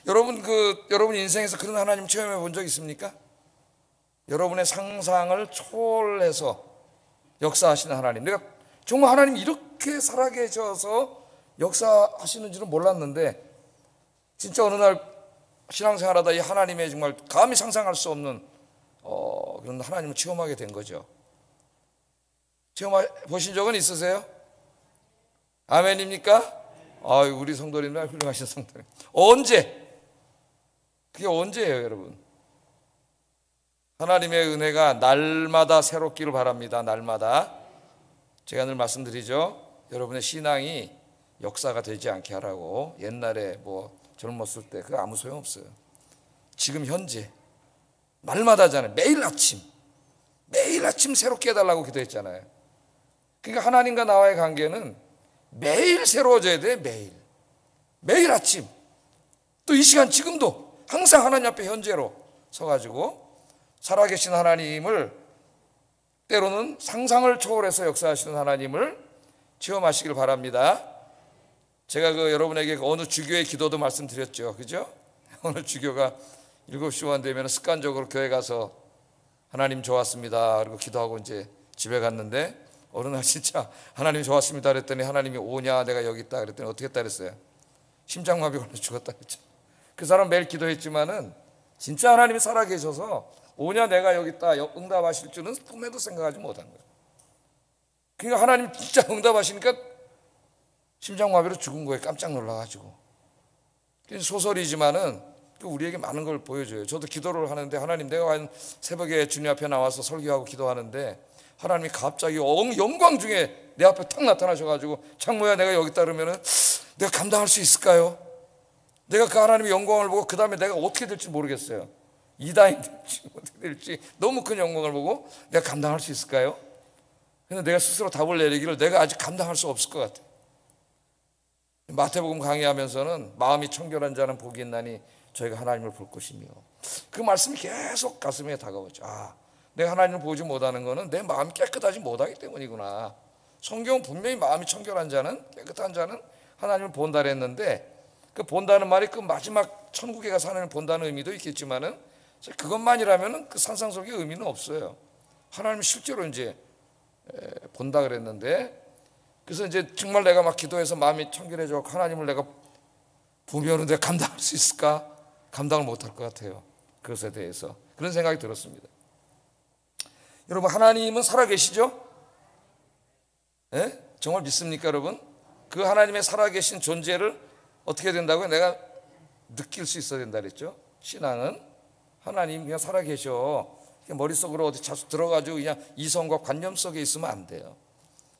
여러분 인생에서 그런 하나님 체험해 본 적 있습니까? 여러분의 상상을 초월해서 역사하시는 하나님. 내가 정말 하나님 이렇게 살아계셔서 역사하시는 줄은 몰랐는데 진짜 어느 날 신앙생활하다 이 하나님의 정말 감히 상상할 수 없는 그런 하나님을 체험하게 된 거죠. 체험해 보신 적은 있으세요? 아멘입니까? 우리 성도님들 훌륭하신 성도님. 언제? 그게 언제예요, 여러분? 하나님의 은혜가 날마다 새롭기를 바랍니다. 날마다. 제가 늘 말씀드리죠. 여러분의 신앙이 역사가 되지 않게 하라고. 옛날에 젊었을 때 그거 아무 소용없어요. 지금 현재 날마다잖아요. 매일 아침 새롭게 해달라고 기도했잖아요. 그러니까 하나님과 나와의 관계는 매일 새로워져야 돼. 매일 아침. 또 이 시간 지금도 항상 하나님 앞에 현재로 서가지고 살아계신 하나님을, 때로는 상상을 초월해서 역사하시는 하나님을 체험하시길 바랍니다. 제가 여러분에게 어느 주교의 기도도 말씀드렸죠. 그죠? 어느 주교가 7시 반 되면 습관적으로 교회 가서 하나님 좋았습니다 그리고 기도하고 이제 집에 갔는데 어느 날 진짜 하나님 좋았습니다 그랬더니 하나님이 오냐 내가 여기 있다 그랬더니 어떻게 했다 그랬어요? 심장마비 걸려 죽었다 그랬죠. 그 사람 매일 기도했지만은 진짜 하나님이 살아계셔서 오냐 내가 여기 있다 응답하실 줄은 꿈에도 생각하지 못한 거예요. 그러니까 하나님 진짜 응답하시니까 심장마비로 죽은 거예요. 깜짝 놀라가지고. 소설이지만은 우리에게 많은 걸 보여줘요. 저도 기도를 하는데 하나님 내가 과연 새벽에 주님 앞에 나와서 설교하고 기도하는데 하나님이 갑자기 영광 중에 내 앞에 탁 나타나셔가지고 장모야 내가 여기 있다 그러면은 내가 감당할 수 있을까요? 내가 그 하나님의 영광을 보고 그 다음에 내가 어떻게 될지 모르겠어요. 이단이 될지 어떻게 될지 너무 큰 영광을 보고 내가 감당할 수 있을까요? 근데 내가 스스로 답을 내리기를 내가 아직 감당할 수 없을 것 같아요. 마태복음 강의하면서는 마음이 청결한 자는 복이 있나니 저희가 하나님을 볼 것이며, 그 말씀이 계속 가슴에 다가오죠. 내가 하나님을 보지 못하는 것은 내 마음이 깨끗하지 못하기 때문이구나. 성경은 분명히 마음이 청결한 자는, 깨끗한 자는 하나님을 본다 그랬는데, 그 본다는 말이 그 마지막 천국에 가서 하나님을 본다는 의미도 있겠지만은 그것만이라면은 그 상상 속의 의미는 없어요. 하나님을 실제로 이제 본다 그랬는데, 그래서 이제 정말 내가 막 기도해서 마음이 청결해져 하나님을 내가 보면은 내가 감당할 수 있을까? 감당을 못할 것 같아요. 그것에 대해서 그런 생각이 들었습니다. 여러분, 하나님은 살아계시죠? 네? 정말 믿습니까 여러분? 그 하나님의 살아계신 존재를 어떻게 된다고요? 내가 느낄 수 있어야 된다 그랬죠. 신앙은 하나님 그냥 살아계셔, 머릿속으로 어디 자주 들어가지고 그냥 이성과 관념 속에 있으면 안 돼요.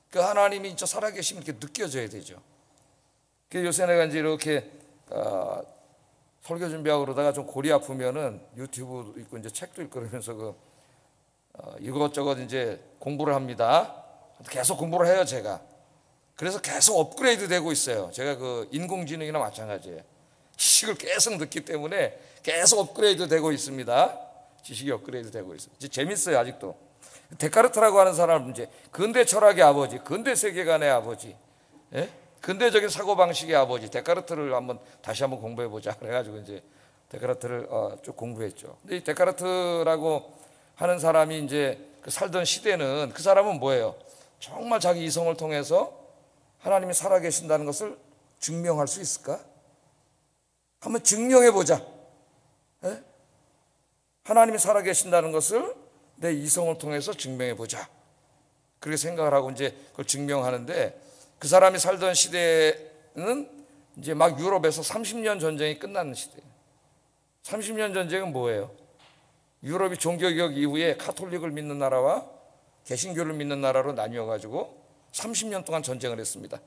그 하나님이 진짜 살아계시면 이렇게 느껴져야 되죠. 요새 내가 이제 이렇게 설교 준비하고 그러다가 좀 골이 아프면은 유튜브 있고 이제 책도 읽고 그러면서 이것저것 이제 공부를 합니다. 계속 공부를 해요 제가. 그래서 계속 업그레이드 되고 있어요. 제가 인공지능이나 마찬가지예요. 지식을 계속 듣기 때문에 계속 업그레이드 되고 있습니다. 지식이 업그레이드 되고 있어요. 재밌어요 아직도. 데카르트라고 하는 사람은 이제 근대 철학의 아버지, 근대 세계관의 아버지, 근대적인 사고방식의 아버지, 데카르트를 다시 한번 공부해보자 그래가지고 이제 데카르트를 쭉 공부했죠. 근데 이 데카르트라고 하는 사람이 이제 살던 시대는, 그 사람은 뭐예요? 정말 자기 이성을 통해서 하나님이 살아계신다는 것을 증명할 수 있을까? 한번 증명해보자. 하나님이 살아계신다는 것을 내 이성을 통해서 증명해보자. 그렇게 생각을 하고 이제 그걸 증명하는데, 그 사람이 살던 시대는 이제 막 유럽에서 30년 전쟁이 끝나는 시대예요. 30년 전쟁은 뭐예요? 유럽이 종교개혁 이후에 카톨릭을 믿는 나라와 개신교를 믿는 나라로 나뉘어가지고 30년 동안 전쟁을 했습니다.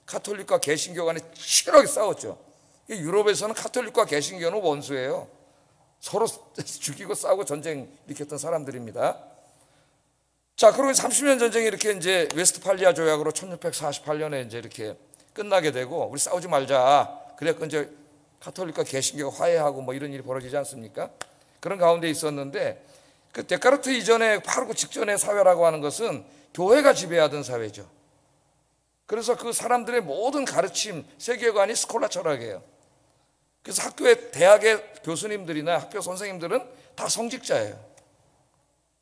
카톨릭과 개신교 간에 치열하게 싸웠죠. 유럽에서는 카톨릭과 개신교는 원수예요. 서로 죽이고 싸우고 전쟁 일으켰던 사람들입니다. 자, 그러면 30년 전쟁이 이렇게 이제 웨스트팔리아 조약으로 1648년에 이제 이렇게 끝나게 되고, 우리 싸우지 말자. 그래서 이제 카톨릭과 개신교가 화해하고 뭐 이런 일이 벌어지지 않습니까? 그런 가운데 있었는데, 그 데카르트 이전에 바로 그 직전의 사회라고 하는 것은 교회가 지배하던 사회죠. 그래서 그 사람들의 모든 가르침, 세계관이 스콜라 철학이에요. 그래서 학교의 대학의 교수님들이나 학교 선생님들은 다 성직자예요.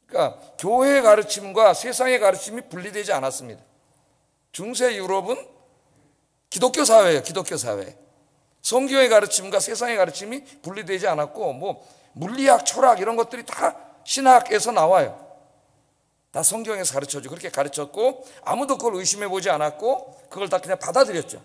그러니까 교회의 가르침과 세상의 가르침이 분리되지 않았습니다. 중세 유럽은 기독교 사회예요. 기독교 사회. 성경의 가르침과 세상의 가르침이 분리되지 않았고, 뭐 물리학, 철학 이런 것들이 다 신학에서 나와요. 다 성경에서 가르쳐주고 그렇게 가르쳤고, 아무도 그걸 의심해 보지 않았고 그걸 다 그냥 받아들였죠.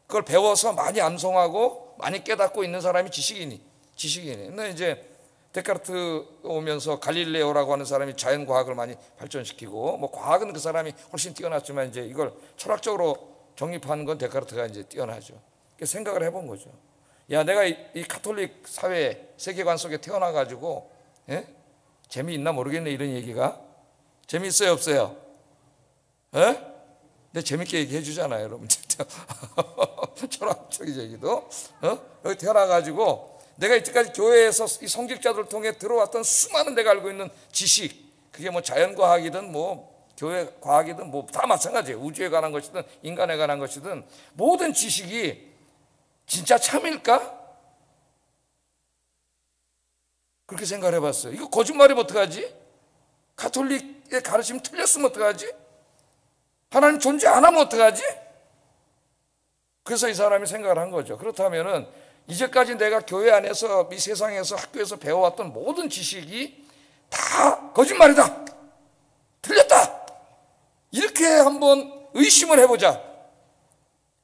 그걸 배워서 많이 암송하고 많이 깨닫고 있는 사람이 지식인이. 근데 이제 데카르트 오면서 갈릴레오라고 하는 사람이 자연과학을 많이 발전시키고, 뭐 과학은 그 사람이 훨씬 뛰어났지만 이제 이걸 철학적으로 정립하는 건 데카르트가 이제 뛰어나죠. 생각을 해본 거죠. 야, 내가 이 가톨릭 사회 세계관 속에 태어나가지고, 예? 재미있나 모르겠네 이런 얘기가. 재미있어요 없어요? 예? 근데 재밌게 얘기해 주잖아요 여러분. 철학적인 얘기도. 여기 태어나가지고 내가 이때까지 교회에서 이 성직자들을 통해 들어왔던 수많은 내가 알고 있는 지식, 그게 뭐 자연과학이든 뭐 교회 과학이든 뭐 다 마찬가지예요. 우주에 관한 것이든 인간에 관한 것이든 모든 지식이 진짜 참일까? 그렇게 생각을 해봤어요. 이거 거짓말이면 어떡하지? 가톨릭의 가르침 틀렸으면 어떡하지? 하나님 존재 안 하면 어떡하지? 그래서 이 사람이 생각을 한 거죠. 그렇다면은 이제까지 내가 교회 안에서 이 세상에서 학교에서 배워왔던 모든 지식이 다 거짓말이다, 틀렸다, 이렇게 한번 의심을 해보자.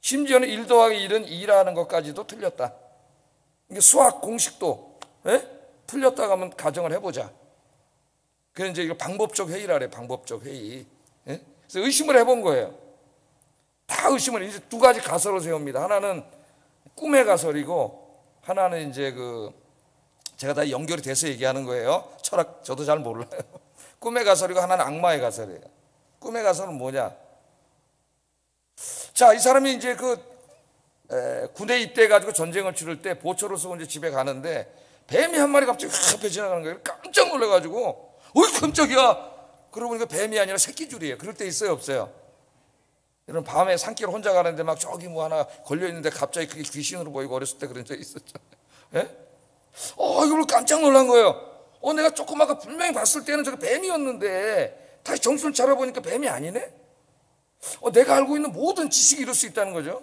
심지어는 1 더하기 1은 2라는 것까지도 틀렸다. 이게 수학 공식도 틀렸다고 하면 가정을 해보자. 그래서 이제 이거 방법적 회의라 그래. 방법적 회의. 그래서 의심을 해본 거예요. 다 의심을. 이제 두 가지 가설을 세웁니다. 하나는 꿈의 가설이고, 하나는 이제 제가 다 연결이 돼서 얘기하는 거예요. 철학 저도 잘 몰라요. 꿈의 가설이고 하나는 악마의 가설이에요. 꿈의 가설은 뭐냐? 자, 이 사람이 이제 군에 입대해가지고 전쟁을 치를 때 보초를 쓰고 이제 집에 가는데 뱀이 한 마리 갑자기 확 앞에 지나가는 거예요. 깜짝 놀라가지고, 어이 깜짝이야. 그러고 보니까 뱀이 아니라 새끼줄이에요. 그럴 때 있어요 없어요? 이런 밤에 산길 혼자 가는데 막 저기 뭐 하나 걸려있는데 갑자기 그게 귀신으로 보이고, 어렸을 때 그런 적 있었죠. 예? 이걸 깜짝 놀란 거예요. 내가 조금 아까 분명히 봤을 때는 저게 뱀이었는데 다시 정신을 차려보니까 뱀이 아니네? 내가 알고 있는 모든 지식이 이럴 수 있다는 거죠.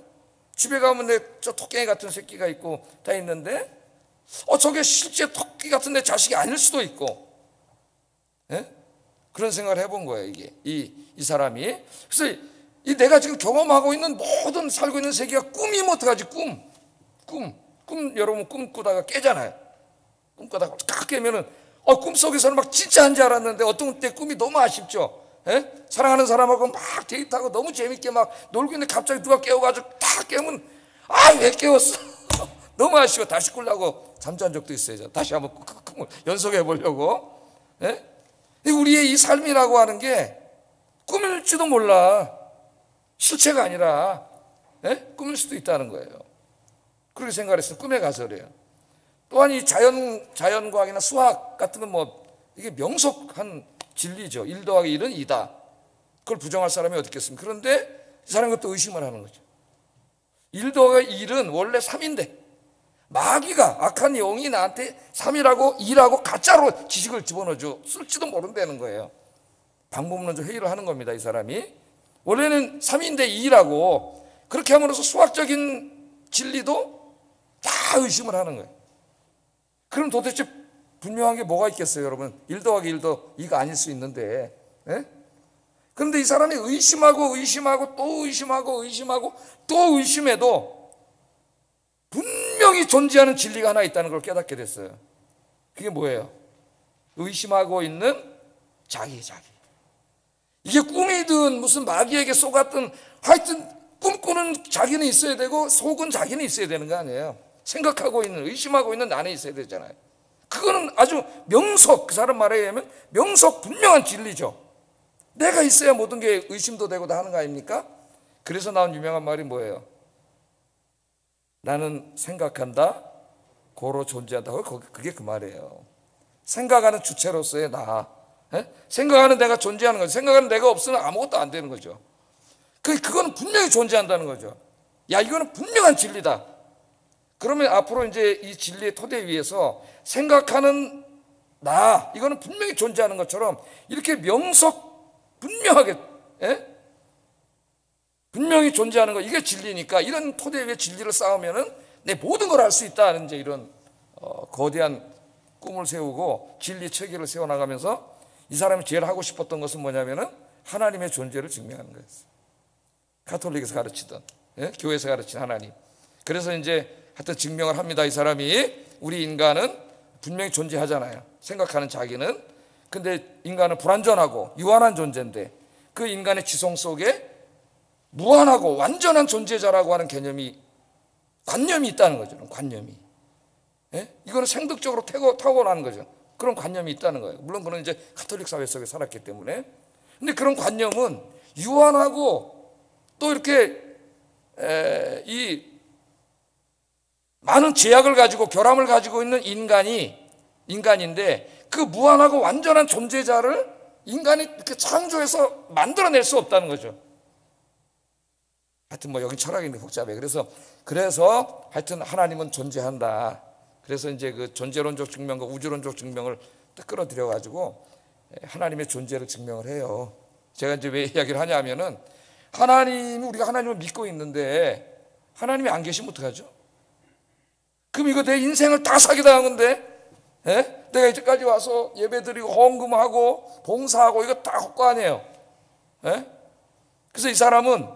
집에 가면 저 토끼 같은 새끼가 있고 다 있는데, 저게 실제 토끼 같은 내 자식이 아닐 수도 있고, 예? 그런 생각을 해본 거예요. 이게 이 사람이. 그래서 이 내가 지금 경험하고 있는 모든 살고 있는 세계가 꿈이면 어떡하지? 꿈 여러분 꿈꾸다가 깨잖아요. 꿈꾸다가 딱 깨면은 꿈속에서는 막 진짜 한 줄 알았는데 어떤 때 꿈이 너무 아쉽죠. 예? 사랑하는 사람하고 막 데이트하고 너무 재밌게 막 놀고 있는데 갑자기 누가 깨워가지고 딱 깨우면 왜 깨웠어? 너무 아쉬워. 다시 꾸려고 잠자는 적도 있어요. 다시 한번 꿈을 연속해 보려고. 예? 우리의 이 삶이라고 하는 게 꿈일지도 몰라. 실체가 아니라 꿈일 수도 있다는 거예요. 그렇게 생각했어요. 꿈의 가설이에요. 또한 이 자연과학이나 수학 같은 건 뭐 이게 명석한 진리죠. 1 더하기 1은 2다. 그걸 부정할 사람이 어디 있겠습니까? 그런데 이 사람이 그것도 의심을 하는 거죠. 1 더하기 1은 원래 3인데 마귀가, 악한 영이 나한테 3이라고 2라고 가짜로 지식을 집어넣어줘. 쓸지도 모른다는 거예요. 방법론적 회의를 하는 겁니다. 이 사람이. 원래는 3인데 2라고 그렇게 함으로써 수학적인 진리도 다 의심을 하는 거예요. 그럼 도대체 분명한 게 뭐가 있겠어요, 여러분? 1 더하기 1도 2가 아닐 수 있는데. 그런데 이 사람이 의심하고 또 의심하고 또 의심해도 분명히 존재하는 진리가 하나 있다는 걸 깨닫게 됐어요. 그게 뭐예요? 의심하고 있는 자기. 이게 꿈이든 무슨 마귀에게 속았든 하여튼 꿈꾸는 자기는 있어야 되고 속은 자기는 있어야 되는 거 아니에요. 생각하고 있는, 의심하고 있는 나는 있어야 되잖아요. 그거는 아주 명석, 그 사람 말에 의하면 명석 분명한 진리죠. 내가 있어야 모든 게 의심도 되고 다 하는 거 아닙니까? 그래서 나온 유명한 말이 뭐예요? 나는 생각한다, 고로 존재한다. 그게 그 말이에요. 생각하는 주체로서의 나. 생각하는 내가 존재하는 거죠. 생각하는 내가 없으면 아무것도 안 되는 거죠. 그거는 분명히 존재한다는 거죠. 야, 이거는 분명한 진리다. 그러면 앞으로 이제 이 진리의 토대 위에서 생각하는 나, 이거는 분명히 존재하는 것처럼 이렇게 분명하게, 예? 분명히 존재하는 거, 이게 진리니까 이런 토대 위에 진리를 쌓으면은 내 모든 걸 알 수 있다는 이제 이런 거대한 꿈을 세우고 진리 체계를 세워나가면서 이 사람이 제일 하고 싶었던 것은 뭐냐면은 하나님의 존재를 증명하는 거였어요. 가톨릭에서 가르치던, 예? 교회에서 가르친 하나님. 그래서 이제 하여튼 증명을 합니다. 이 사람이 우리 인간은 분명히 존재하잖아요. 생각하는 자기는. 근데 인간은 불완전하고 유한한 존재인데 그 인간의 지성 속에 무한하고 완전한 존재자라고 하는 관념이 있다는 거죠. 관념이. 예? 이거는 생득적으로 타고나는 거죠. 그런 관념이 있다는 거예요. 물론 그는 이제 가톨릭 사회 속에 살았기 때문에. 근데 그런 관념은 유한하고 또 이렇게 이 많은 제약을 가지고 결함을 가지고 있는 인간인데 그 무한하고 완전한 존재자를 인간이 이렇게 창조해서 만들어낼 수 없다는 거죠. 하여튼 뭐 여기 철학이 복잡해. 그래서 하여튼 하나님은 존재한다. 그래서 이제 그 존재론적 증명과 우주론적 증명을 딱 끌어들여 가지고 하나님의 존재를 증명을 해요. 제가 이제 왜 이야기를 하냐면은 우리가 하나님을 믿고 있는데 하나님이 안 계시면 어떡하죠? 그럼 이거 내 인생을 다 사기당한 건데, 예? 내가 이제까지 와서 예배드리고 헌금하고 봉사하고 이거 다 헛거 아니에요. 예? 그래서 이 사람은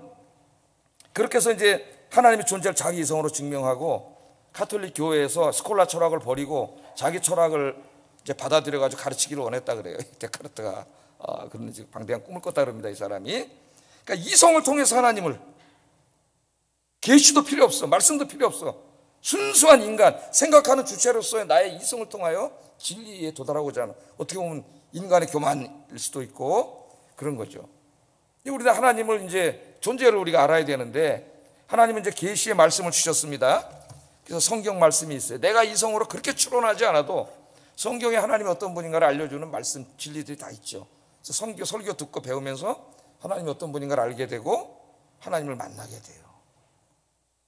그렇게 해서 이제 하나님의 존재를 자기 이성으로 증명하고 가톨릭 교회에서 스콜라 철학을 버리고 자기 철학을 이제 받아들여가지고 가르치기를 원했다 그래요. 데카르트가 그런 이제 방대한 꿈을 꿨다 그럽니다. 이 사람이. 그러니까 이성을 통해서 하나님을, 계시도 필요 없어, 말씀도 필요 없어. 순수한 인간, 생각하는 주체로서의 나의 이성을 통하여 진리에 도달하고자 하는, 어떻게 보면 인간의 교만일 수도 있고 그런 거죠. 우리가 하나님을 이제 존재를 우리가 알아야 되는데 하나님은 이제 계시의 말씀을 주셨습니다. 그래서 성경 말씀이 있어요. 내가 이성으로 그렇게 추론하지 않아도 성경에 하나님이 어떤 분인가를 알려주는 말씀, 진리들이 다 있죠. 그래서 설교 듣고 배우면서 하나님이 어떤 분인가를 알게 되고 하나님을 만나게 돼요.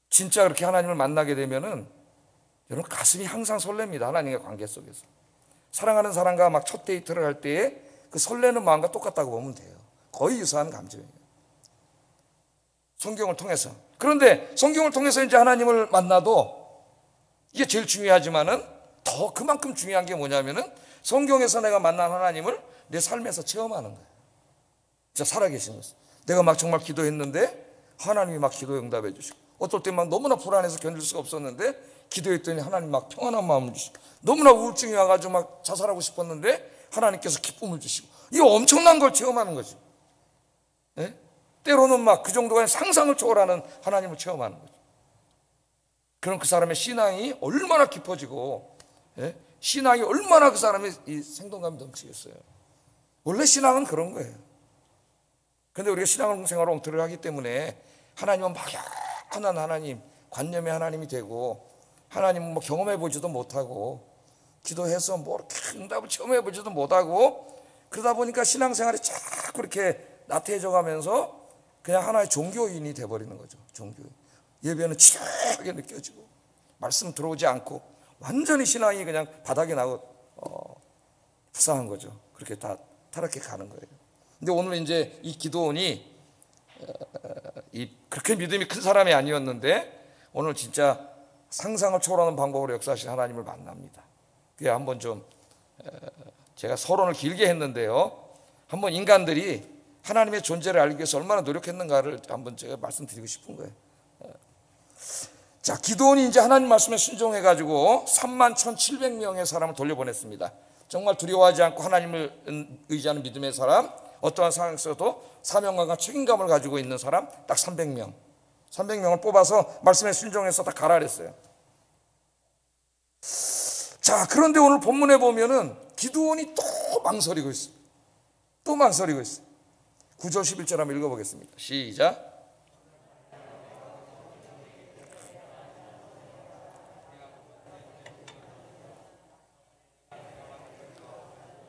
진짜 그렇게 하나님을 만나게 되면은 여러분 가슴이 항상 설렙니다. 하나님의 관계 속에서. 사랑하는 사람과 막 첫 데이트를 할 때에 그 설레는 마음과 똑같다고 보면 돼요. 거의 유사한 감정이에요. 성경을 통해서. 그런데 성경을 통해서 이제 하나님을 만나도 이게 제일 중요하지만은 더 그만큼 중요한 게 뭐냐면은 성경에서 내가 만난 하나님을 내 삶에서 체험하는 거예요. 진짜 살아계신 거예요. 내가 막 정말 기도했는데 하나님이 막 기도 응답해 주시고, 어떨 때 막 너무나 불안해서 견딜 수가 없었는데 기도했더니 하나님 막 평안한 마음을 주시고, 너무나 우울증이 와가지고 막 자살하고 싶었는데 하나님께서 기쁨을 주시고, 이거 엄청난 걸 체험하는 거죠. 예? 때로는 막 그 정도가 상상을 초월하는 하나님을 체험하는 거죠. 그럼 그 사람의 신앙이 얼마나 깊어지고, 예? 신앙이 얼마나 그 사람의 이 생동감이 넘치겠어요. 원래 신앙은 그런 거예요. 그런데 우리가 신앙생활을 엉터리를 하기 때문에 하나님은 막연한 하나님, 관념의 하나님이 되고, 하나님은 뭐 경험해 보지도 못하고, 기도해서 뭐 이렇게 응답을 체험해 보지도 못하고, 그러다 보니까 신앙생활이 자꾸 이렇게 나태해져 가면서 그냥 하나의 종교인이 돼버리는 거죠. 종교인. 예배는 지루하게 느껴지고 말씀 들어오지 않고 완전히 신앙이 그냥 바닥에 나고 불쌍한 거죠. 그렇게 다 타락해 가는 거예요. 근데 오늘 이제 이 기도원이 그렇게 믿음이 큰 사람이 아니었는데 오늘 진짜 상상을 초월하는 방법으로 역사하신 하나님을 만납니다. 그게 한번 좀 제가 서론을 길게 했는데요. 한번 인간들이 하나님의 존재를 알기 위해서 얼마나 노력했는가를 한번 제가 말씀드리고 싶은 거예요. 자, 기드온이 이제 하나님 말씀에 순종해가지고 31,700명의 사람을 돌려보냈습니다. 정말 두려워하지 않고 하나님을 의지하는 믿음의 사람, 어떠한 상황에서도 사명감과 책임감을 가지고 있는 사람 딱 300명을 뽑아서 말씀에 순종해서 다 가라 그랬어요. 자, 그런데 오늘 본문에 보면은 기드온이 또 망설이고 있어요. 또 망설이고 있어요. 9절 11절 한번 읽어보겠습니다. 시작.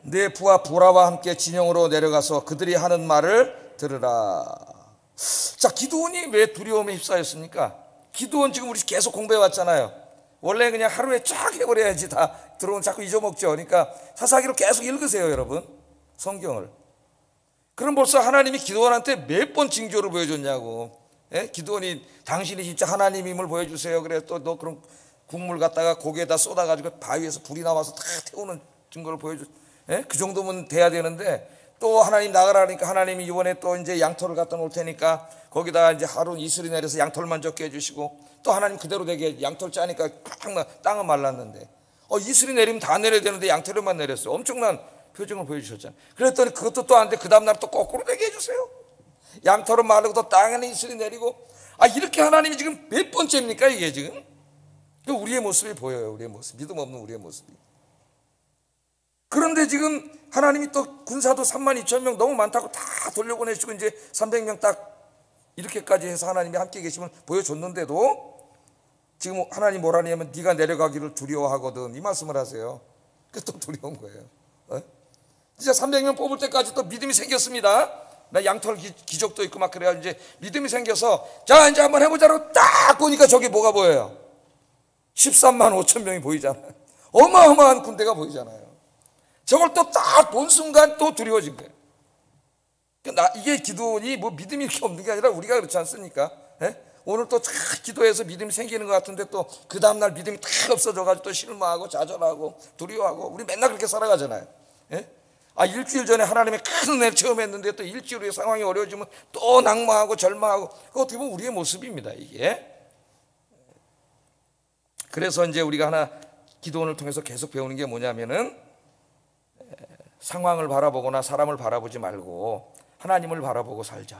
내 부하 부라와 함께 진영으로 내려가서 그들이 하는 말을 들으라. 자, 기드온이 왜 두려움에 휩싸였습니까? 기드온 지금 우리 계속 공부해 왔잖아요. 원래 그냥 하루에 쫙 해버려야지 다 들어오면 자꾸 잊어먹죠. 그러니까 사사기로 계속 읽으세요, 여러분. 성경을. 그럼 벌써 하나님이 기드온한테 몇 번 징조를 보여줬냐고. 예? 기드온이 당신이 진짜 하나님임을 보여주세요. 그래 또 너 그런 국물 갖다가 고기에다 쏟아가지고 바위에서 불이 나와서 다 태우는 증거를 보여줘. 예? 그 정도면 돼야 되는데 또 하나님 나가라니까 하나님이 이번에 또 이제 양털을 갖다 놓을 테니까 거기다가 이제 하루 이슬이 내려서 양털만 적게 해주시고 또 하나님 그대로 되게 양털 짜니까 땅은 말랐는데 이슬이 내리면 다 내려야 되는데 양털만 내렸어요. 엄청난 표정을 보여주셨잖아요. 그랬더니 그것도 또 안 돼. 그 다음날 또 거꾸로 되게 해주세요. 양털은 마르고 또 땅에는 이슬이 내리고 이렇게 하나님이 지금 몇 번째입니까 이게 지금? 우리의 모습이 보여요. 우리의 모습. 믿음 없는 우리의 모습이. 그런데 지금 하나님이 또 군사도 32,000명 너무 많다고 다 돌려보내시고 이제 300명 딱 이렇게까지 해서 하나님이 함께 계심을 보여줬는데도 지금 하나님 뭐라니 하면 네가 내려가기를 두려워하거든 이 말씀을 하세요. 그게 또 두려운 거예요. 진짜 300명 뽑을 때까지 또 믿음이 생겼습니다. 나 양털 기적도 있고 막 그래야 이제 믿음이 생겨서 자 이제 한번 해보자고 딱 보니까 저기 뭐가 보여요? 13만 5천 명이 보이잖아요. 어마어마한 군대가 보이잖아요. 저걸 또 딱 본 순간 또 두려워진 거예요. 이게 기도니 뭐 믿음이 이렇게 없는 게 아니라 우리가 그렇지 않습니까? 예? 오늘 또 탁 기도해서 믿음이 생기는 것 같은데 또 그 다음날 믿음이 탁 없어져가지고 또 실망하고 좌절하고 두려워하고 우리 맨날 그렇게 살아가잖아요. 예? 일주일 전에 하나님의 큰 은혜를 처음 했는데 또 일주일 후에 상황이 어려워지면 또 낙망하고 절망하고 그거 어떻게 보면 우리의 모습입니다 이게. 그래서 이제 우리가 하나 기도원을 통해서 계속 배우는 게 뭐냐면은 상황을 바라보거나 사람을 바라보지 말고 하나님을 바라보고 살자.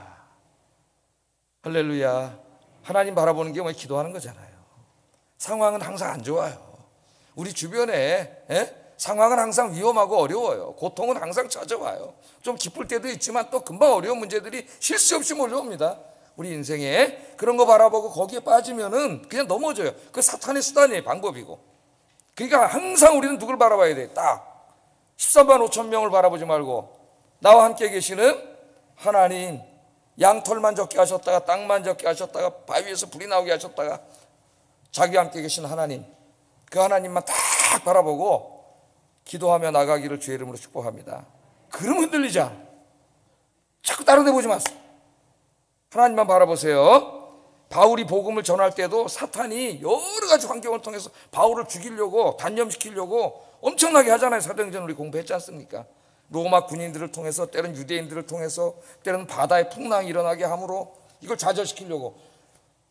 할렐루야. 하나님 바라보는 게 뭐 기도하는 거잖아요. 상황은 항상 안 좋아요. 우리 주변에 상황은 항상 위험하고 어려워요. 고통은 항상 찾아와요. 좀 기쁠 때도 있지만 또 금방 어려운 문제들이 쉴 새 없이 몰려옵니다. 우리 인생에 그런 거 바라보고 거기에 빠지면은 그냥 넘어져요. 그 사탄의 수단이에요. 방법이고. 그러니까 항상 우리는 누굴 바라봐야 돼? 딱 13만 5천 명을 바라보지 말고 나와 함께 계시는 하나님, 양털만 적게 하셨다가 땅만 적게 하셨다가 바위에서 불이 나오게 하셨다가 자기와 함께 계신 하나님, 그 하나님만 딱 바라보고 기도하며 나가기를 주의 이름으로 축복합니다. 그럼 흔들리지 않아. 자꾸 다른 데 보지 마세요. 하나님만 바라보세요. 바울이 복음을 전할 때도 사탄이 여러 가지 환경을 통해서 바울을 죽이려고 단념시키려고 엄청나게 하잖아요. 사도행전 우리 공부했지 않습니까? 로마 군인들을 통해서 때로는 유대인들을 통해서 때로는 바다에 풍랑이 일어나게 함으로 이걸 좌절시키려고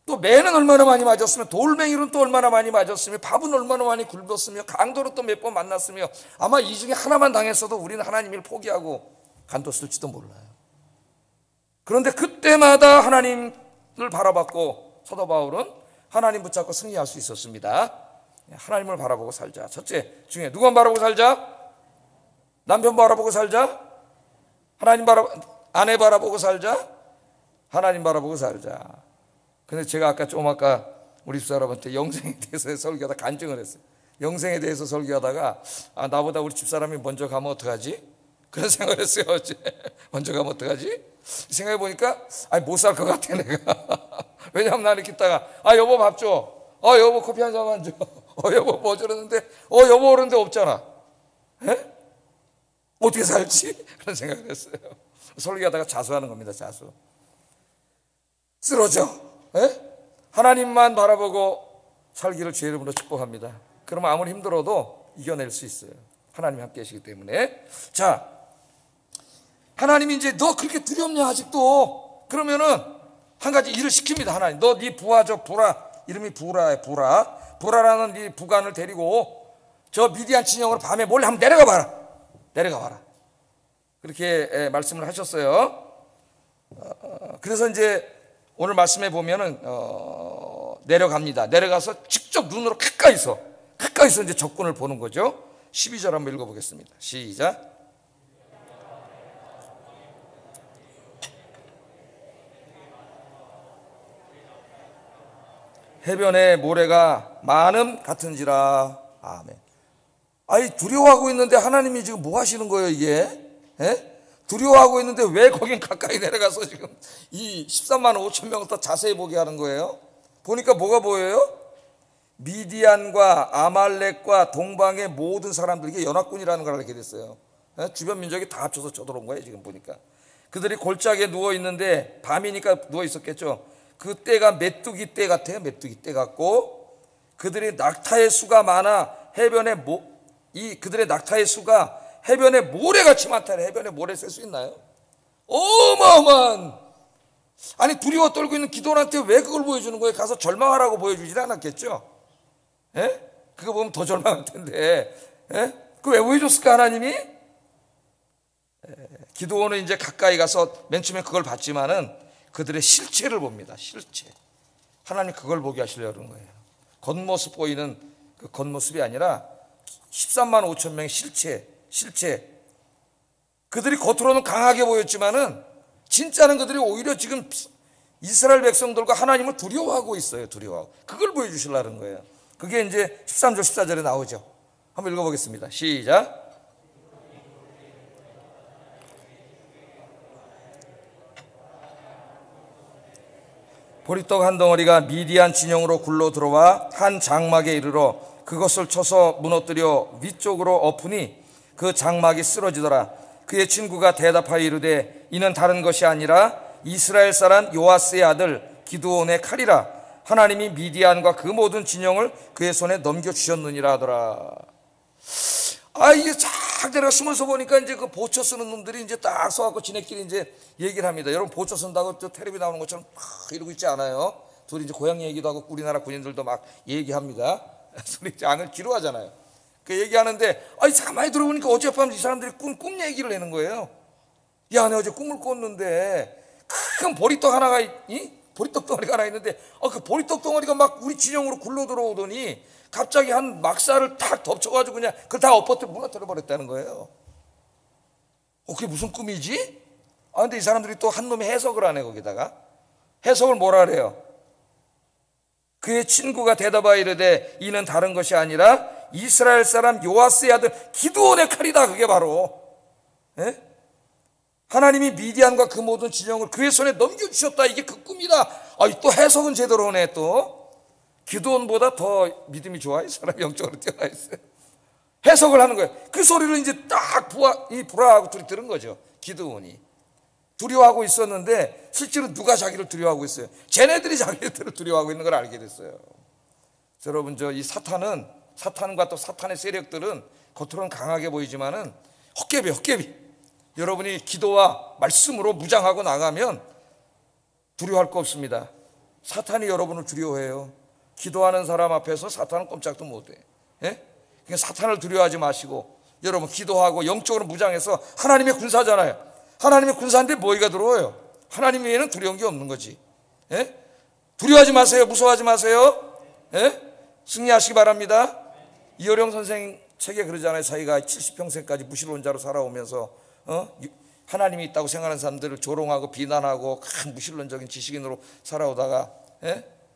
또 매는 얼마나 많이 맞았으며 돌멩이로는 또 얼마나 많이 맞았으며 밥은 얼마나 많이 굶었으며 강도로 또 몇 번 만났으며 아마 이 중에 하나만 당했어도 우리는 하나님을 포기하고 간뒀을지도 몰라요. 그런데 그때마다 하나님을 바라봤고 사도 바울은 하나님 붙잡고 승리할 수 있었습니다. 하나님을 바라보고 살자. 첫째 중에 누구만 바라보고 살자? 남편 바라보고 살자? 아내 바라보고 살자? 하나님 바라보고 살자. 근데 제가 아까 우리 집사람한테 영생에 대해서 설교하다 간증을 했어요. 영생에 대해서 설교하다가 나보다 우리 집사람이 먼저 가면 어떡하지? 그런 생각을 했어요. 어제. 먼저 가면 어떡하지? 생각해 보니까 못 살 것 같아 내가. 왜냐하면 나는 이렇게 있다가 여보 밥 줘. 여보 커피 한 잔만 줘. 여보 뭐 저러는데 여보 오는데 없잖아. 에? 어떻게 살지? 그런 생각을 했어요. 설교하다가 자수하는 겁니다. 자수. 쓰러져. 하나님만 바라보고 살기를 주의 이름으로 축복합니다. 그러면 아무리 힘들어도 이겨낼 수 있어요. 하나님이 함께 계시기 때문에. 자, 하나님이 이제 너 그렇게 두렵냐 아직도? 그러면은 한 가지 일을 시킵니다. 하나님. 너 네 부하죠. 부라. 이름이 부라예요. 부라라는 네 부관을 데리고 저 미디안 진영으로 밤에 몰래 한번 내려가 봐라. 그렇게 말씀을 하셨어요. 그래서 이제 오늘 말씀에 보면은 내려갑니다. 내려가서 직접 눈으로 가까이서 이제 적군을 보는 거죠. 12절 한번 읽어보겠습니다. 시작. 해변에 모래가 많음 같은지라. 아멘. 두려워하고 있는데 하나님이 지금 뭐 하시는 거예요 이게? 두려워하고 있는데 왜 거긴 가까이 내려가서 지금 이 13만 5천 명을 더 자세히 보게 하는 거예요? 보니까 뭐가 보여요? 미디안과 아말렉과 동방의 모든 사람들, 이게 연합군이라는 걸 알게 됐어요. 주변 민족이 다 합쳐서 쳐들어온 거예요. 지금 보니까 그들이 골짜기에 누워 있는데, 밤이니까 누워 있었겠죠. 그 때가 메뚜기 때 같아요. 메뚜기 때 같고, 그들이 낙타의 수가 많아 해변에 그들의 낙타의 수가 해변에 모래같이 많다. 해변에 모래 쓸 수 있나요? 어마어마한, 아니 두려워 떨고 있는 기도원한테 왜 그걸 보여주는 거예요? 가서 절망하라고 보여주질 않았겠죠? 예? 그거 보면 더 절망할 텐데, 예? 그거 왜 보여줬을까 하나님이? 기도원은 이제 가까이 가서 맨 처음에 그걸 봤지만은 그들의 실체를 봅니다. 실체. 하나님 그걸 보게 하시려는 거예요. 겉모습 보이는 그 겉모습이 아니라 13만 5천 명의 실체. 그들이 겉으로는 강하게 보였지만은 진짜는 그들이 오히려 지금 이스라엘 백성들과 하나님을 두려워하고 있어요. 두려워하고. 그걸 보여주시려는 거예요. 그게 이제 13절 14절에 나오죠. 한번 읽어보겠습니다. 시작. 보리떡 한 덩어리가 미디안 진영으로 굴러 들어와 한 장막에 이르러 그것을 쳐서 무너뜨려 위쪽으로 엎으니 그 장막이 쓰러지더라. 그의 친구가 대답하여 이르되 이는 다른 것이 아니라 이스라엘 사람 요아스의 아들 기드온의 칼이라. 하나님이 미디안과 그 모든 진영을 그의 손에 넘겨주셨느니라 하더라. 이게 쫙 내가 숨어서 보니까 이제 그 보초 쓰는 놈들이 이제 딱 서갖고 지네끼리 이제 얘기를 합니다. 여러분 보초 쓴다고 저 텔레비 나오는 것처럼 막 이러고 있지 않아요. 둘이 이제 고향 얘기도 하고 우리나라 군인들도 막 얘기합니다. 둘이 장을 기로하잖아요. 그 얘기하는데, 가만히 들어보니까 어젯밤 이 사람들이 꿈 얘기를 하는 거예요. 야, 내가 어제 꿈을 꿨는데 큰 보리떡 하나가 보리떡 덩어리가 하나 있는데, 그 보리떡 덩어리가 막 우리 진영으로 굴러 들어오더니 갑자기 한 막사를 탁 덮쳐가지고 그냥 그걸 다 무너뜨려 버렸다는 거예요. 그게 무슨 꿈이지? 근데 이 사람들이 또 한 놈이 해석을 하네. 거기다가 해석을 뭐라 그래요? 그의 친구가 대답하여 이르되 이는 다른 것이 아니라 이스라엘 사람 요아스의 아들 기드온의 칼이다. 그게 바로 하나님이 미디안과 그 모든 진영을 그의 손에 넘겨주셨다. 이게 그 꿈이다. 또 해석은 제대로 하네. 또 기드온보다 더 믿음이 좋아요. 이 사람이 영적으로 뛰어나 있어요. 해석을 하는 거예요. 그 소리를 이제 딱 불화하고 둘이 들은 거죠. 기드온이 두려워하고 있었는데 실제로 누가 자기를 두려워하고 있어요? 쟤네들이 자기들을 두려워하고 있는 걸 알게 됐어요. 여러분, 이 사탄과 또 사탄의 세력들은 겉으로는 강하게 보이지만은 헛개비. 여러분이 기도와 말씀으로 무장하고 나가면 두려워할 거 없습니다. 사탄이 여러분을 두려워해요. 기도하는 사람 앞에서 사탄은 꼼짝도 못해. 그러니까 사탄을 두려워하지 마시고, 여러분 기도하고 영적으로 무장해서 하나님의 군사잖아요. 하나님의 군사인데 뭐가 들어와요? 하나님 외에는 두려운 게 없는 거지. 두려워하지 마세요. 무서워하지 마세요. 승리하시기 바랍니다. 이어령 선생 책에 그러잖아요. 자기가 70평생까지 무신론자로 살아오면서 하나님이 있다고 생각하는 사람들을 조롱하고 비난하고 큰 무신론적인 지식인으로 살아오다가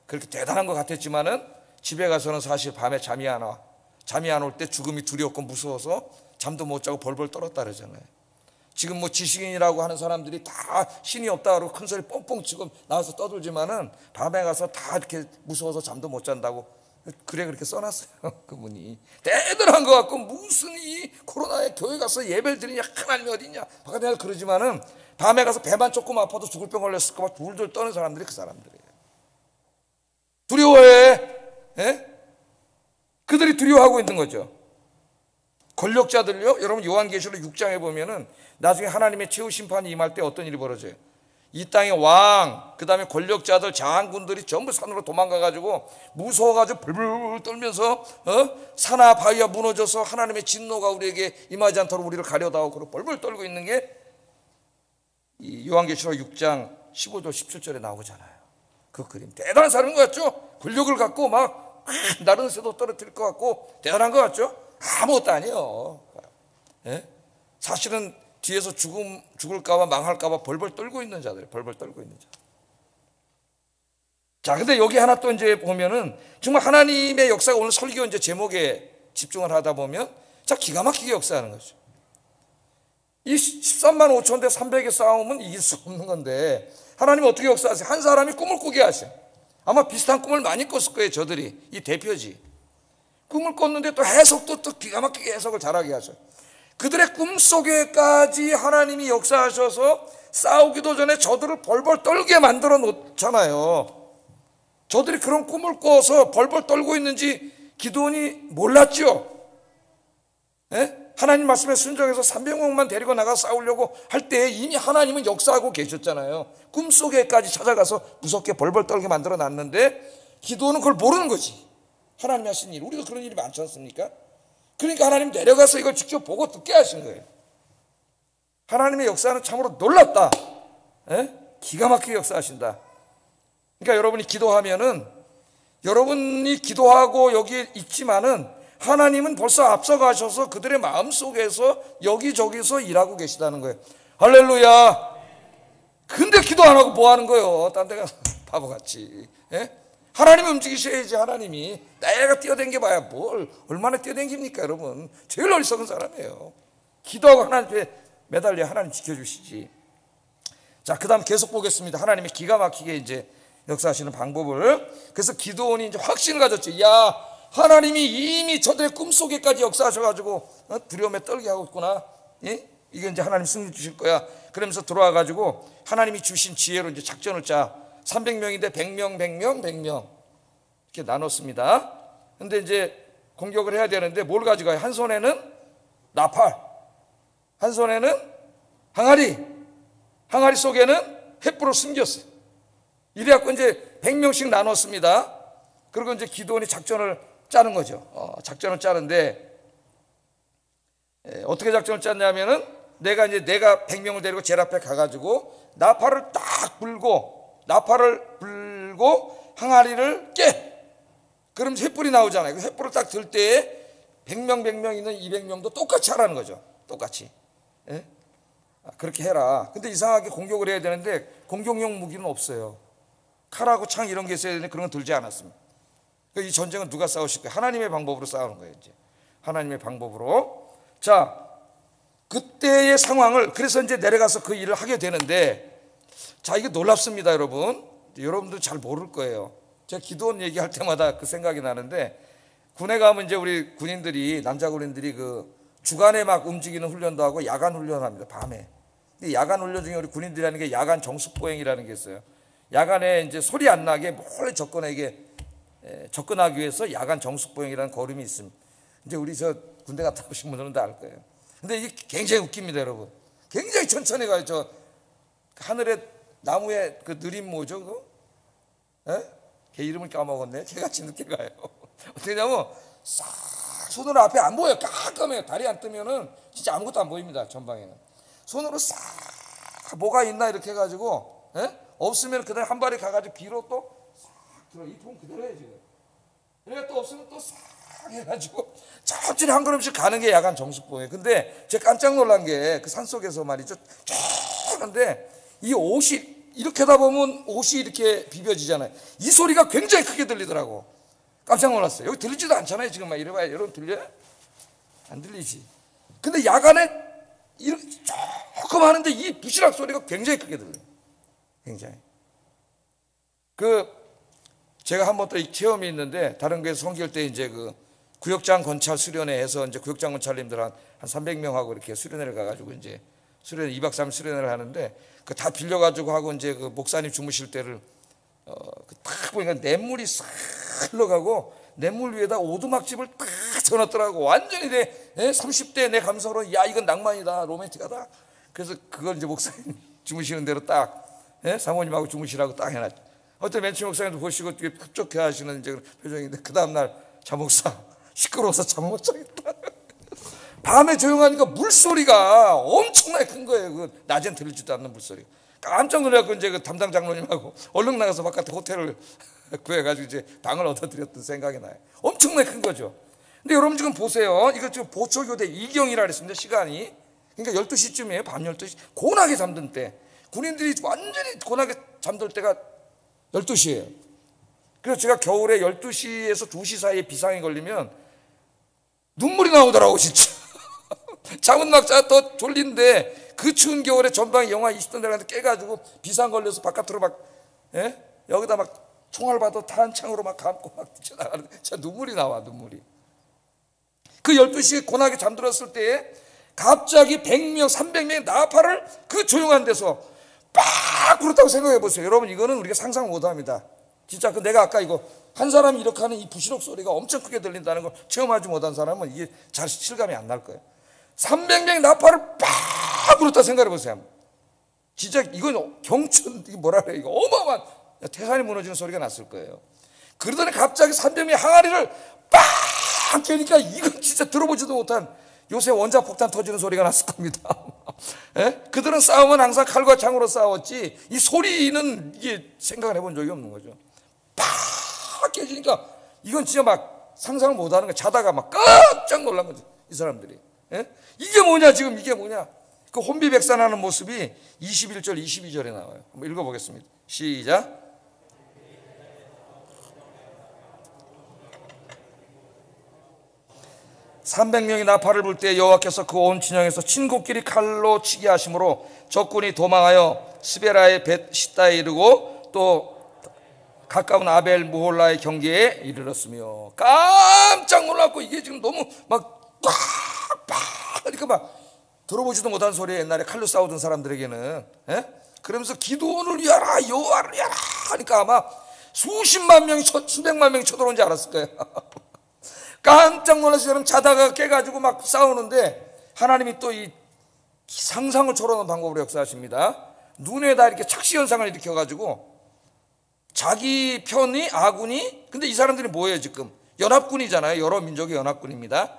그렇게 대단한 것 같았지만은 집에 가서는 사실 밤에 잠이 안 와. 잠이 안 올 때 죽음이 두렵고 무서워서 잠도 못 자고 벌벌 떨었다 그러잖아요. 지금 뭐 지식인이라고 하는 사람들이 다 신이 없다 그러고 큰 소리 뻥뻥 치고 나와서 떠들지만은 밤에 가서 다 이렇게 무서워서 잠도 못 잔다고 그렇게 써놨어요. 그분이 대단한 것 같고 무슨 이 코로나에 교회 가서 예배를 드리냐, 하나님이 어딨냐 바깥에 그러지만은 밤에 가서 배만 조금 아파도 죽을 병 걸렸을까 봐 둘둘 떠는 사람들이 그 사람들이에요. 두려워해. 그들이 두려워하고 있는 거죠. 권력자들요, 여러분 요한계시록 6장에 보면은 나중에 하나님의 최후 심판이 임할 때 어떤 일이 벌어져요? 이 땅의 왕, 그 다음에 권력자들, 장군들이 전부 산으로 도망가가지고 무서워가지고 벌벌 떨면서 산하 바위가 무너져서 하나님의 진노가 우리에게 임하지 않도록 우리를 가려다오 그러고 벌벌 떨고 있는 게 이 요한계시록 6장 15절 17절에 나오잖아요. 그 그림 대단한 사람인 것 같죠? 권력을 갖고 막 나른 새도 떨어뜨릴 것 같고 대단한 것 같죠? 아무것도 아니에요. 사실은 뒤에서 죽을까봐 망할까봐 벌벌 떨고 있는 자들이에요. 벌벌 떨고 있는 자. 자, 근데 여기 하나 또 이제 보면은 정말 하나님의 역사가 오늘 설교 이제 제목에 집중을 하다 보면 자, 기가 막히게 역사하는 거죠. 이 13만 5천 대 300의 싸움은 이길 수 없는 건데 하나님은 어떻게 역사하세요? 한 사람이 꿈을 꾸게 하셔. 아마 비슷한 꿈을 많이 꿨을 거예요. 저들이. 이 대표지. 꿈을 꿨는데 또 해석도 또 기가 막히게 해석을 잘하게 하셔. 그들의 꿈속에까지 하나님이 역사하셔서 싸우기도 전에 저들을 벌벌 떨게 만들어 놓잖아요. 저들이 그런 꿈을 꿔서 벌벌 떨고 있는지 기드온이 몰랐죠. 예? 하나님 말씀에 순종해서 300명만 데리고 나가 싸우려고 할 때 이미 하나님은 역사하고 계셨잖아요. 꿈속에까지 찾아가서 무섭게 벌벌 떨게 만들어 놨는데 기드온은 그걸 모르는 거지. 하나님이 하신 일, 우리도 그런 일이 많지 않습니까? 그러니까 하나님 내려가서 이걸 직접 보고 듣게 하신 거예요. 하나님의 역사는 참으로 놀랍다. 예? 기가 막히게 역사하신다. 그러니까 여러분이 기도하면은, 여러분이 기도하고 여기에 있지만은 하나님은 벌써 앞서가셔서 그들의 마음속에서 여기저기서 일하고 계시다는 거예요. 할렐루야. 근데 기도 안 하고 뭐 하는 거예요? 딴 데 가서 바보같이. 예? 하나님이 움직이셔야지. 하나님이 내가 뛰어댕겨 봐야 뭘 얼마나 뛰어댕깁니까 여러분. 제일 어리석은 사람이에요. 기도하고 하나님께 매달려 하나님 지켜주시지. 자, 그 다음 계속 보겠습니다. 하나님이 기가 막히게 이제 역사하시는 방법을. 그래서 기드온이 이제 확신을 가졌죠. 야, 하나님이 이미 저들의 꿈속에까지 역사하셔가지고 두려움에 떨게 하고 있구나. 예? 이게 이제 하나님 승리 주실 거야. 그러면서 들어와가지고 하나님이 주신 지혜로 이제 작전을 짜. 300명인데 100명, 100명, 100명 이렇게 나눴습니다. 근데 이제 공격을 해야 되는데 뭘 가져가요? 한 손에는 나팔, 한 손에는 항아리, 항아리 속에는 횃불을 숨겼어요. 이래갖고 이제 100명씩 나눴습니다. 그리고 이제 기드온이 작전을 짜는 거죠. 작전을 짜는데 어떻게 작전을 짰냐면은 내가 100명을 데리고 제일 앞에 가가지고 나팔을 불고 항아리를 깨. 그럼 횃불이 나오잖아요. 그 횃불을 딱 들 때에 100명 있는 200명도 똑같이 하라는 거죠. 똑같이. 예? 그렇게 해라. 근데 이상하게 공격을 해야 되는데 공격용 무기는 없어요. 칼하고 창 이런 게 있어야 되는데 그런 건 들지 않았습니다. 이 전쟁은 누가 싸우실 거예요? 하나님의 방법으로 싸우는 거예요. 이제 하나님의 방법으로. 자, 그때의 상황을, 그래서 이제 내려가서 그 일을 하게 되는데, 자, 이게 놀랍습니다, 여러분. 여러분들 잘 모를 거예요. 제가 기드온 얘기할 때마다 그 생각이 나는데, 군에 가면 이제 우리 군인들이, 남자 군인들이 그 주간에 막 움직이는 훈련도 하고 야간 훈련합니다. 밤에. 근데 야간 훈련 중에 우리 군인들이 하는 게 야간 정숙보행이라는 게 있어요. 야간에 이제 소리 안 나게 몰래 접근하기 위해서 야간 정숙보행이라는 걸음이 있습니다. 이제 우리 저 군대 갔다 오신 분들은 다 알 거예요. 근데 이게 굉장히 웃깁니다, 여러분. 굉장히 천천히 가요. 저 하늘에 나무에 그 느린 뭐죠, 그거? 예? 걔 이름을 까먹었네. 걔같이 늦게 가요. 어떻게 하냐면 싹 손으로 앞에 안 보여요. 깜깜해요. 달이 안 뜨면은 진짜 아무것도 안 보입니다. 전방에는. 손으로 싹 뭐가 있나 이렇게 해가지고, 예? 없으면 그다음에 한 발에 가가지고 뒤로 또 싹 들어. 이 통 그대로 해 지금. 그러니까 또 없으면 또 싹 해가지고 천천히 한 걸음씩 가는 게 야간 정숙보예요. 근데 제가 깜짝 놀란 게 그 산속에서 말이죠. 근데 이 옷이 이렇게 하다 보면 옷이 이렇게 비벼지잖아요. 이 소리가 굉장히 크게 들리더라고. 깜짝 놀랐어요. 여기 들리지도 않잖아요. 지금 막 이래봐요. 여러분 들려요? 안 들리지. 근데 야간에 이렇게 조금 하는데 이 부시락 소리가 굉장히 크게 들려요. 굉장히. 제가 한 번 또 체험이 있는데, 다른 교회 성길 때 이제 그 구역장 건찰 수련회 해서 이제 구역장 건찰님들 한 300명하고 이렇게 수련회를 가가지고 이제 2박 3일 수련회를 하는데, 그 다 빌려가지고 하고 이제 그 목사님 주무실 때를 딱 보니까 냇물이 싹 흘러가고 냇물 위에다 오두막집을 딱 쳐놨더라고. 완전히 30대 내 감성으로, 야, 이건 낭만이다, 로맨틱하다. 그래서 그걸 이제 목사님 주무시는 대로 딱, 사모님하고 주무시라고 딱 해놨죠. 어떤 맨치 목사님도 보시고 흡족해 하시는 이제 표정인데, 그 다음날 자 목사 시끄러워서 잠 못 자겠다. 밤에 조용하니까 물소리가 엄청나게 큰 거예요. 그 낮엔 들리지도 않는 물소리. 깜짝 놀라고 이제 그 담당 장로님하고 얼른 나가서 바깥에 호텔을 구해가지고 이제 방을 얻어드렸던 생각이 나요. 엄청나게 큰 거죠. 근데 여러분 지금 보세요. 이거 지금 보초교대 이경이라 그랬습니다. 시간이. 그러니까 12시쯤이에요. 밤 12시. 고나게 잠든 때. 군인들이 완전히 고나게 잠들 때가 12시예요. 그래서 제가 겨울에 12시에서 2시 사이에 비상이 걸리면 눈물이 나오더라고, 진짜. 잠은 막 더 졸린데 그 추운 겨울에 전방에 영하 20도 내려가는데 깨가지고 비상 걸려서 바깥으로 막, 여기다 막 총알 봐도 탄창으로 막 감고 막 뛰쳐나가는데 진짜 눈물이 나와, 눈물이. 그 12시에 고나게 잠들었을 때에 갑자기 100명, 300명의 나팔을 그 조용한 데서 빡 불었다고 생각해 보세요. 여러분, 이거는 우리가 상상 못 합니다. 진짜 내가 아까 이거 한 사람이 이렇게 하는 이 부시럭 소리가 엄청 크게 들린다는 걸 체험하지 못한 사람은 이게 잘 실감이 안 날 거예요. 300명의 나팔을 빡 불었다 생각해 보세요. 진짜 이건 경춘, 이게 뭐라 그래요? 이거 어마어마한 태산이 무너지는 소리가 났을 거예요. 그러더니 갑자기 300명의 항아리를 빡 깨니까 이건 진짜 들어보지도 못한 요새 원자폭탄 터지는 소리가 났을 겁니다. 예? 그들은 싸움은 항상 칼과 창으로 싸웠지 이 소리는 이게 생각을 해본 적이 없는 거죠. 팍 깨지니까 이건 진짜 막 상상을 못하는 거예요. 자다가 막 깜짝 놀란 거죠, 이 사람들이. 예? 이게 뭐냐, 지금 이게 뭐냐. 그 혼비백산하는 모습이 21절 22절에 나와요. 한번 읽어보겠습니다. 시작. (300명이) 나팔을 불 때 여호와께서 그 온 진영에서 친구끼리 칼로 치게 하심으로 적군이 도망하여 스베라의 벳시다에 이르고 또 가까운 아벨 무홀라의 경계에 이르렀으며. 깜짝 놀랐고 이게 지금 너무 막 꽉 그러니까 막 들어보지도 못한 소리에 옛날에 칼로 싸우던 사람들에게는. 예? 그러면서 기도원을 위하라, 여호와를 위하라 하니까 아마 수십만 명이 수백만 명이 쳐들어온 줄 알았을 거예요. 깜짝 놀라서 저는 자다가 깨가지고 막 싸우는데 하나님이 또 이 상상을 초월하는 방법으로 역사하십니다. 눈에다 이렇게 착시현상을 일으켜가지고 자기 편이 아군이, 근데 이 사람들이 뭐예요? 지금 연합군이잖아요. 여러 민족의 연합군입니다.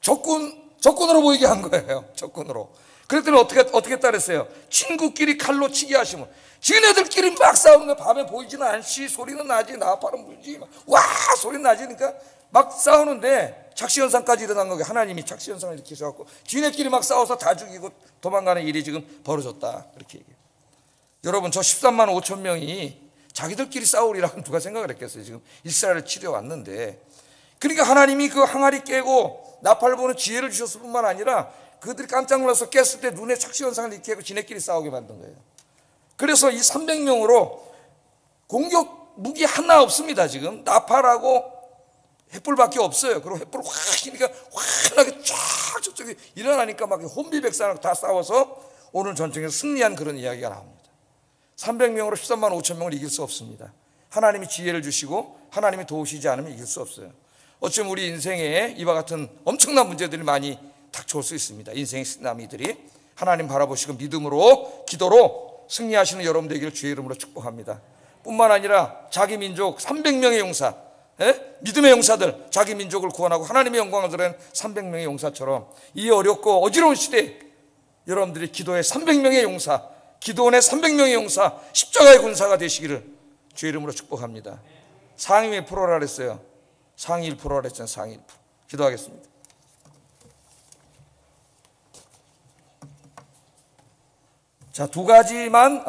적군으로 보이게 한 거예요. 적군으로. 그랬더니 어떻게 따랐어요? 친구끼리 칼로 치게 하시면 지네들끼리 막 싸우는 거 밤에 보이지는 않지, 소리는 나지, 나팔은 불지, 와 소리는 나지니까 막 싸우는데 착시현상까지 일어난 거예요. 하나님이 착시현상을 일으키셔갖고 지네끼리 막 싸워서 다 죽이고 도망가는 일이 지금 벌어졌다, 그렇게 얘기해요. 여러분, 저 13만 5천 명이 자기들끼리 싸우리라고 누가 생각을 했겠어요? 지금 이스라엘을 치려왔는데. 그러니까 하나님이 그 항아리 깨고 나팔 보는 지혜를 주셨을 뿐만 아니라 그들이 깜짝 놀라서 깼을 때 눈에 착시현상을 일으키고 지네끼리 싸우게 만든 거예요. 그래서 이 300명으로 공격 무기 하나 없습니다. 지금 나팔하고 횃불밖에 없어요. 그리고 횃불을 확 휘니까 환하게 쫙 저쪽에 일어나니까 막 혼비백산하고 다 싸워서 오늘 전쟁에서 승리한 그런 이야기가 나옵니다. 300명으로 13만 5천 명을 이길 수 없습니다. 하나님이 지혜를 주시고 하나님이 도우시지 않으면 이길 수 없어요. 어쩌면 우리 인생에 이와 같은 엄청난 문제들이 많이 닥쳐올 수 있습니다. 인생의 쓰나미들이. 하나님 바라보시고 믿음으로 기도로 승리하시는 여러분 되기를 주의 이름으로 축복합니다. 뿐만 아니라 자기 민족 300명의 용사, 믿음의 용사들, 자기 민족을 구원하고 하나님의 영광을 드러낸 300명의 용사처럼 이 어렵고 어지러운 시대에 여러분들이 기도의 300명의 용사, 기도원의 300명의 용사, 십자가의 군사가 되시기를 주의 이름으로 축복합니다. 상위 몇 프로라 그랬어요? 상위 1%라 그랬잖아요. 상위 1%. 기도하겠습니다. 자, 두 가지만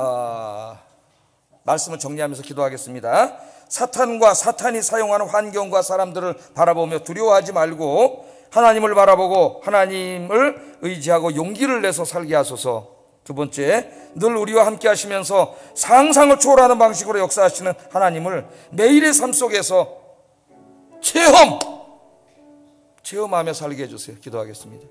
말씀을 정리하면서 기도하겠습니다. 사탄이 사용하는 환경과 사람들을 바라보며 두려워하지 말고 하나님을 바라보고 하나님을 의지하고 용기를 내서 살게 하소서. 두 번째, 늘 우리와 함께 하시면서 상상을 초월하는 방식으로 역사하시는 하나님을 매일의 삶 속에서 체험하며 살게 해주세요. 기도하겠습니다.